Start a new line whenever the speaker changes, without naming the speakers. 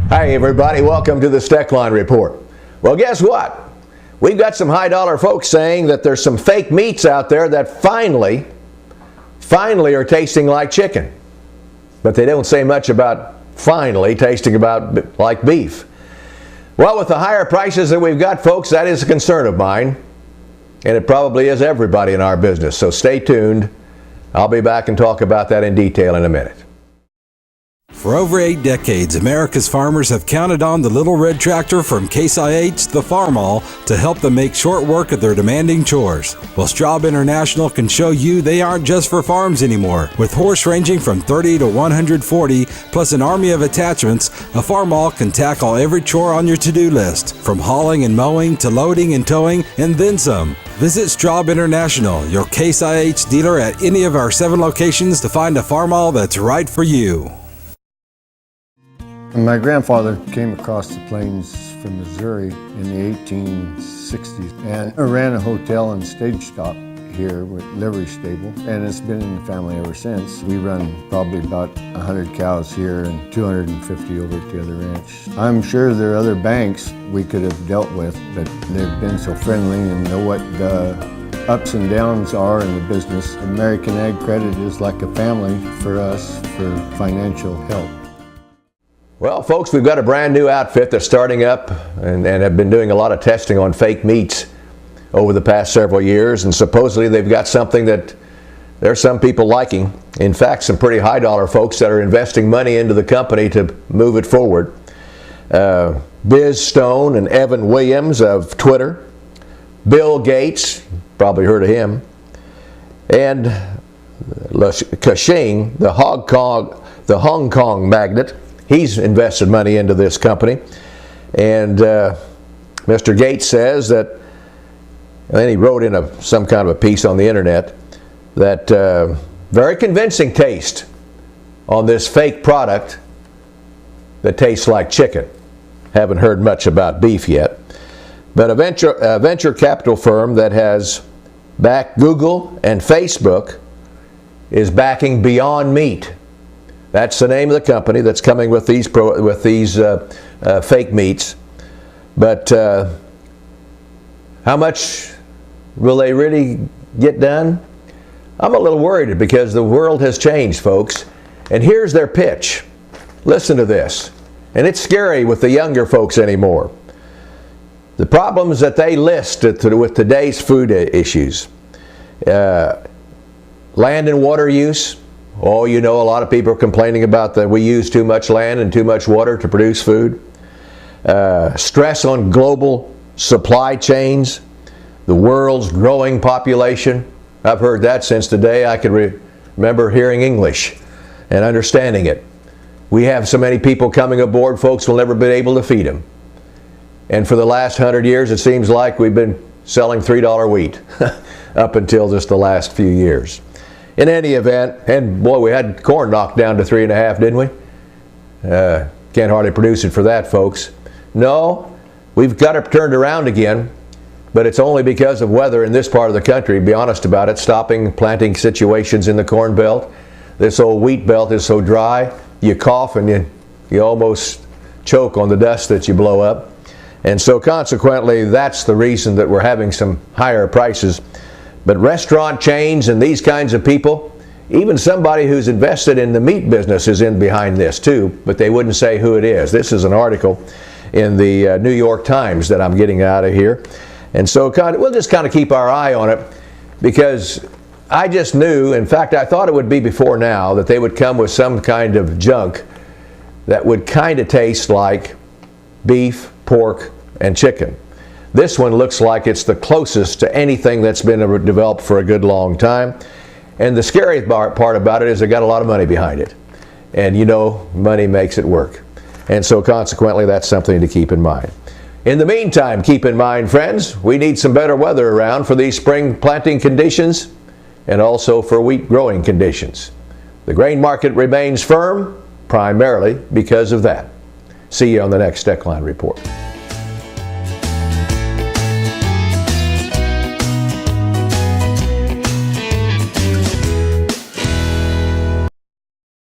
Hi everybody, welcome to the Steckline Report. Well, guess what? We've got some high dollar folks saying that there's some fake meats out there that finally are tasting like chicken. But they don't say much about finally tasting like beef. Well, with the higher prices that we've got, folks, that is a concern of mine. And it probably is everybody in our business. So stay tuned. I'll be back and talk about that in detail in a minute.
For over 8 decades, America's farmers have counted on the little red tractor from Case IH, the Farmall, to help them make short work of their demanding chores. Well, Straub International can show you they aren't just for farms anymore. With horse ranging from 30 to 140, plus an army of attachments, a Farmall can tackle every chore on your to-do list, from hauling and mowing to loading and towing, and then some. Visit Straub International, your Case IH dealer at any of our 7 locations to find a Farmall that's right for you.
My grandfather came across the plains from Missouri in the 1860s and ran a hotel and stage stop here with livery stable, and it's been in the family ever since. We run probably about 100 cows here and 250 over at the other ranch. I'm sure there are other banks we could have dealt with, but they've been so friendly and know what the ups and downs are in the business. American Ag Credit is like a family for us for financial help.
Well, folks, we've got a brand new outfit that's starting up and have been doing a lot of testing on fake meats over the past several years, and supposedly they've got something that there's some people liking. In fact, some pretty high dollar folks that are investing money into the company to move it forward. Biz Stone and Evan Williams of Twitter, Bill Gates, probably heard of him, and Ka-shing, the Hong Kong magnate. He's invested money into this company, and Mr. Gates says that, and then he wrote in some kind of a piece on the internet, that very convincing taste on this fake product that tastes like chicken. Haven't heard much about beef yet, but a venture capital firm that has backed Google and Facebook is backing Beyond Meat. That's the name of the company that's coming with these fake meats. But how much will they really get done? I'm a little worried because the world has changed, folks. And here's their pitch. Listen to this. And it's scary with the younger folks anymore. The problems that they list with today's food issues. Land and water use. Oh, you know, a lot of people are complaining about that we use too much land and too much water to produce food. Stress on global supply chains, the world's growing population. I've heard that since the day I could remember hearing English and understanding it. We have so many people coming aboard, folks will never be able to feed them. And for the last 100 years, it seems like we've been selling $3 wheat up until just the last few years. In any event, and boy, we had corn knocked down to 3.5, didn't we? Can't hardly produce it for that, folks. No, we've got it turned around again, but it's only because of weather in this part of the country, be honest about it, stopping planting situations in the corn belt. This old wheat belt is so dry, you cough and you almost choke on the dust that you blow up. And so consequently, that's the reason that we're having some higher prices. But restaurant chains and these kinds of people, even somebody who's invested in the meat business is in behind this too, but they wouldn't say who it is. This is an article in the New York Times that I'm getting out of here. And so we'll just kind of keep our eye on it, because I just knew, in fact I thought it would be before now, that they would come with some kind of junk that would kind of taste like beef, pork, and chicken. This one looks like it's the closest to anything that's been developed for a good long time. And the scary part about it is they got a lot of money behind it. And you know, money makes it work. And so consequently, that's something to keep in mind. In the meantime, keep in mind, friends, we need some better weather around for these spring planting conditions and also for wheat growing conditions. The grain market remains firm, primarily because of that. See you on the next Steckline Report.